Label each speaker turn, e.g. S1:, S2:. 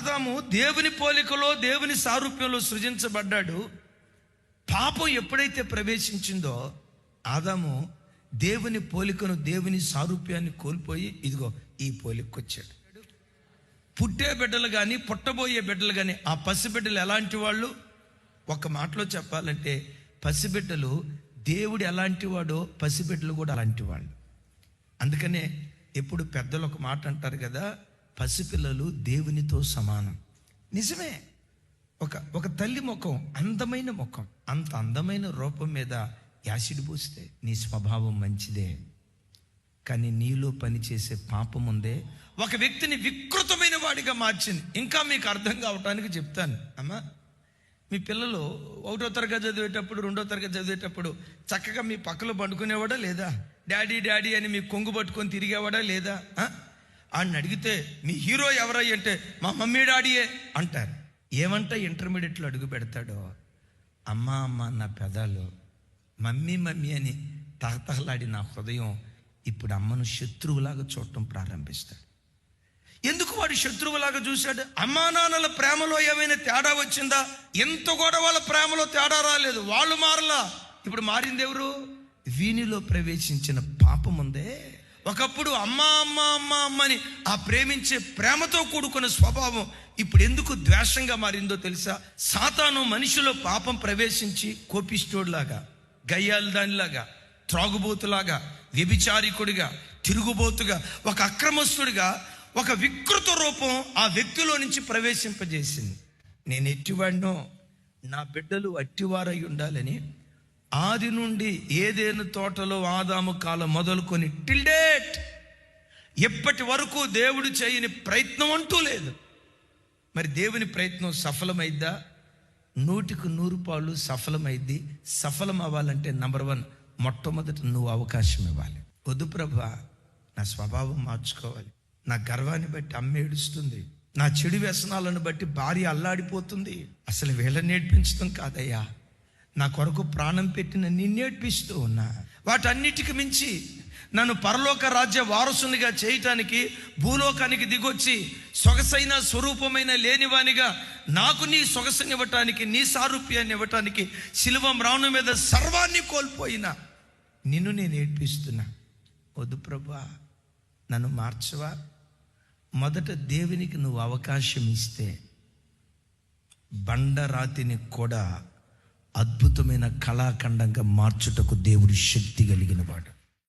S1: ఆదాము దేవుని పోలికలో దేవుని సారూప్యంలో సృజించబడ్డాడు. పాపం ఎప్పుడైతే ప్రవేశించిందో ఆదాము దేవుని పోలికను దేవుని సారూప్యాన్ని కోల్పోయి ఇదిగో ఈ పోలికకు వచ్చాడు. పుట్టే బిడ్డలు కానీ పుట్టబోయే బిడ్డలు కానీ ఆ పసిబిడ్డలు ఎలాంటి వాళ్ళు? ఒక మాటలో చెప్పాలంటే పసిబిడ్డలు దేవుడు ఎలాంటి వాడో పసిబిడ్డలు కూడా అలాంటి వాళ్ళు. అందుకనే ఎప్పుడు పెద్దలు ఒక మాట అంటారు కదా, పసిపిల్లలు దేవునితో సమానం. నిజమే. ఒక తల్లి ముఖం అందమైన ముఖం, అంత అందమైన రూపం మీద యాసిడ్ పూస్తే నీ స్వభావం మంచిదే, కానీ నీలో పనిచేసే పాపం ఉందే ఒక వ్యక్తిని వికృతమైన వాడిగా మార్చింది. ఇంకా మీకు అర్థం కావటానికి చెప్తాను అమ్మా. మీ పిల్లలు 1వ తరగతి చదివేటప్పుడు 2వ తరగతి చదివేటప్పుడు చక్కగా మీ పక్కలో పండుకునేవాడా లేదా? డాడీ డాడీ అని మీ కొంగు పట్టుకొని తిరిగేవాడా లేదా? ఆయన అడిగితే మీ హీరో ఎవరయ్య అంటే మా మమ్మీ డాడీయే అంటారు. ఏమంటా ఇంటర్మీడియట్లో అడుగు పెడతాడో అమ్మ అమ్మ నా పెదాలు మమ్మీ మమ్మీ అని తహతహలాడి నా హృదయం ఇప్పుడు అమ్మను శత్రువులాగా చూడటం ప్రారంభిస్తాడు. ఎందుకు వాడు శత్రువులాగా చూశాడు? అమ్మా నాన్నల ప్రేమలో ఏమైనా తేడా వచ్చిందా? ఎంత కూడా వాళ్ళ ప్రేమలో తేడా రాలేదు, వాళ్ళు మారలా. ఇప్పుడు మారింది ఎవరు? వీనిలో ప్రవేశించిన పాపం ఉందే. ఒకప్పుడు అమ్మ అమ్మ అమ్మ అమ్మని ఆ ప్రేమించే ప్రేమతో కూడుకున్న స్వభావం ఇప్పుడు ఎందుకు ద్వేషంగా మారిందో తెలుసా? సాతాను మనిషిలో పాపం ప్రవేశించి కోపిష్టోడ్లాగా, గయ్యాలి దానిలాగా, త్రాగుబోతులాగా, వ్యభిచారికుడిగా, తిరుగుబోతుగా, ఒక అక్రమస్తుడిగా ఒక వికృత రూపం ఆ వ్యక్తిలో నుంచి ప్రవేశింపజేసింది. నేను ఎట్టివాడినో నా బిడ్డలు అట్టివారై ఉండాలని ఆది నుండి ఏదేను తోటలో ఆదాము కాలం మొదలుకొని టిల్ డేట్ ఎప్పటి వరకు దేవుడు చేయని ప్రయత్నం అంటూ లేదు. మరి దేవుని ప్రయత్నం సఫలమైద్దా? 100కు 100 సఫలమైద్ది. సఫలం అవ్వాలంటే నంబర్ 1 మొట్టమొదట నువ్వు అవకాశం ఇవ్వాలి. వద్దు ప్రభా, నా స్వభావం మార్చుకోవాలి, నా గర్వాన్ని బట్టి అమ్మ ఏడుస్తుంది, నా చెడు వ్యసనాలను బట్టి భార్య అల్లాడిపోతుంది, అసలు వీళ్ళని నేర్పించడం కాదయ్యా, నా కొరకు ప్రాణం పెట్టిన నిన్నేర్పిస్తూ ఉన్నా. వాటన్నిటికి మించి నన్ను పరలోక రాజ్య వారసునిగా చేయటానికి భూలోకానికి దిగొచ్చి సొగసైన స్వరూపమైన లేనివానిగా నాకు నీ సొగసుని ఇవ్వటానికి, నీ సారూప్యాన్ని ఇవ్వటానికి శిలువ మ్రాను మీద సర్వాన్ని కోల్పోయిన నిన్ను నేను ఏడ్పిస్తున్నా. వద్దు ప్రభా, నన్ను మార్చవా? మొదట దేవునికి నువ్వు అవకాశం ఇస్తే బండరాతిని కూడా అద్భుతమైన కళాఖండంగా మార్చుటకు దేవుడు శక్తి కలిగిన వాడు.